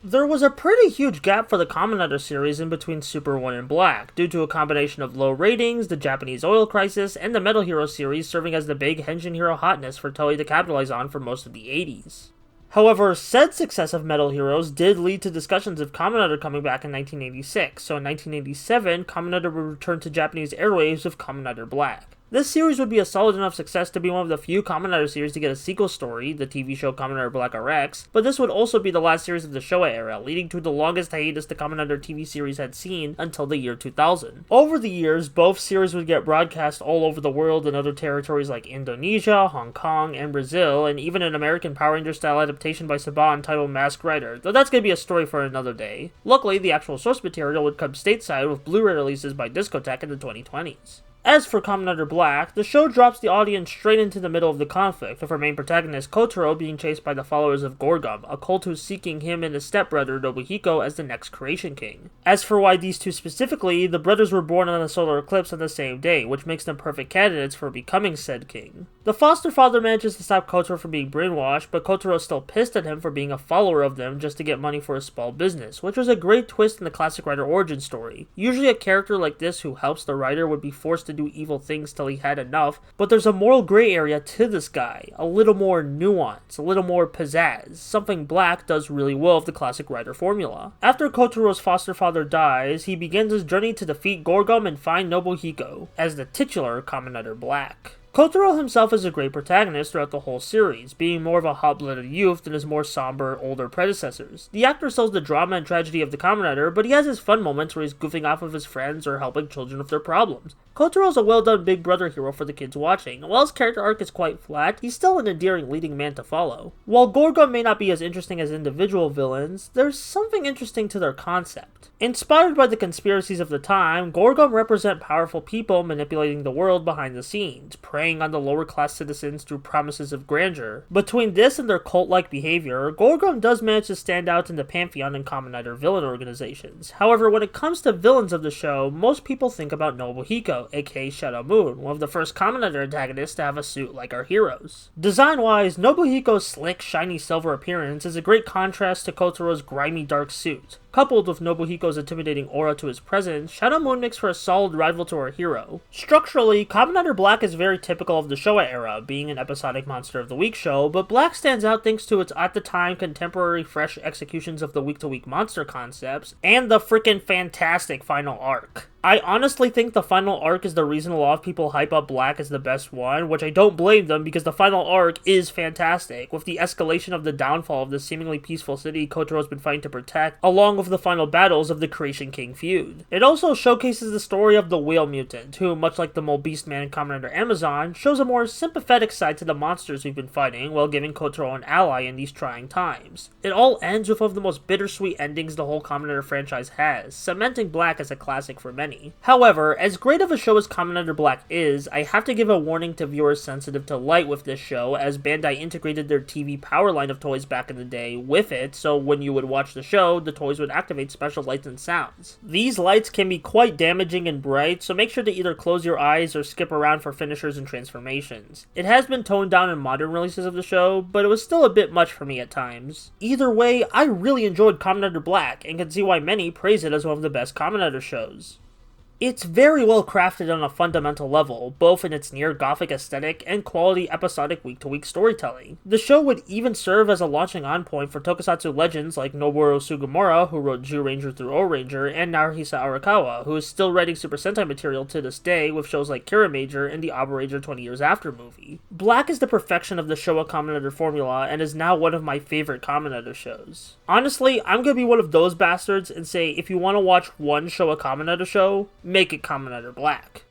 There was a pretty huge gap for the Kamen Rider series in between Super 1 and Black, due to a combination of low ratings, the Japanese oil crisis, and the Metal Hero series serving as the big Henshin Hero hotness for Toei to capitalize on for most of the 80s. However, said success of Metal Heroes did lead to discussions of Kamen Rider coming back in 1986, so in 1987, Kamen Rider would return to Japanese airwaves with Kamen Rider Black. This series would be a solid enough success to be one of the few Kamen Rider series to get a sequel story, the TV show Kamen Rider Black RX, but this would also be the last series of the Showa era, leading to the longest hiatus the Kamen Rider TV series had seen until the year 2000. Over the years, both series would get broadcast all over the world in other territories like Indonesia, Hong Kong, and Brazil, and even an American Power Ranger-style adaptation by Saban titled Masked Rider, though that's gonna be a story for another day. Luckily, the actual source material would come stateside with Blu-ray releases by Discotek in the 2020s. As for Kamen Rider Black, the show drops the audience straight into the middle of the conflict, with our main protagonist Kotaro being chased by the followers of Gorgum, a cult who's seeking him and his stepbrother Nobuhiko as the next Creation King. As for why these two specifically, the brothers were born on a solar eclipse on the same day, which makes them perfect candidates for becoming said king. The foster father manages to stop Kotaro from being brainwashed, but Kotaro is still pissed at him for being a follower of them just to get money for a small business, which was a great twist in the classic Rider origin story. Usually a character like this who helps the writer would be forced to do evil things till he had enough, but there's a moral gray area to this guy, a little more nuance, a little more pizzazz, something Black does really well with the classic Rider formula. After Kotaro's foster father dies, he begins his journey to defeat Gorgum and find Nobuhiko, as the titular Kamen Rider Black. Kotaro himself is a great protagonist throughout the whole series, being more of a hot-blooded youth than his more somber, older predecessors. The actor sells the drama and tragedy of the Kamen Rider, but he has his fun moments where he's goofing off with his friends or helping children with their problems. Kotaro is a well-done big brother hero for the kids watching, and while his character arc is quite flat, he's still an endearing leading man to follow. While Gorgum may not be as interesting as individual villains, there's something interesting to their concept. Inspired by the conspiracies of the time, Gorgum represent powerful people manipulating the world behind the scenes, preying on the lower-class citizens through promises of grandeur. Between this and their cult-like behavior, Gorgum does manage to stand out in the pantheon and Kamen Rider villain organizations. However, when it comes to villains of the show, most people think about Nobuhiko, aka Shadow Moon, one of the first Kamen Rider antagonists to have a suit like our heroes. Design-wise, Nobuhiko's slick, shiny silver appearance is a great contrast to Kotaro's grimy dark suit. Coupled with Nobuhiko's intimidating aura to his presence, Shadow Moon makes for a solid rival to our hero. Structurally, Kamen Rider Black is very typical of the Showa era, being an episodic Monster of the Week show, but Black stands out thanks to its at-the-time contemporary fresh executions of the week-to-week monster concepts, and the freaking fantastic final arc. I honestly think the final arc is the reason a lot of people hype up Black as the best one, which I don't blame them because the final arc is fantastic, with the escalation of the downfall of the seemingly peaceful city Kotaro's been fighting to protect, along with the final battles of the Creation King feud. It also showcases the story of the Whale Mutant, who, much like the Mole Beast Man in Kamen Rider Amazon, shows a more sympathetic side to the monsters we've been fighting while giving Kotaro an ally in these trying times. It all ends with one of the most bittersweet endings the whole Kamen Rider franchise has, cementing Black as a classic for many. However, as great of a show as Kamen Rider Black is, I have to give a warning to viewers sensitive to light with this show, as Bandai integrated their TV power line of toys back in the day with it, so when you would watch the show, the toys would activate special lights and sounds. These lights can be quite damaging and bright, so make sure to either close your eyes or skip around for finishers and transformations. It has been toned down in modern releases of the show, but it was still a bit much for me at times. Either way, I really enjoyed Kamen Rider Black, and can see why many praise it as one of the best Kamen Rider shows. It's very well crafted on a fundamental level, both in its near-gothic aesthetic and quality episodic week-to-week storytelling. The show would even serve as a launching on point for tokusatsu legends like Noboru Sugimura, who wrote Zyuranger through O-Ranger, and Naruhisa Arakawa, who is still writing Super Sentai material to this day with shows like Kira Major and the Abaranger 20 Years After movie. Black is the perfection of the Showa Kamen Rider formula and is now one of my favorite Kamen Rider shows. Honestly, I'm gonna be one of those bastards and say if you want to watch one Showa Kamen Rider show, make it Kamen Rider Black.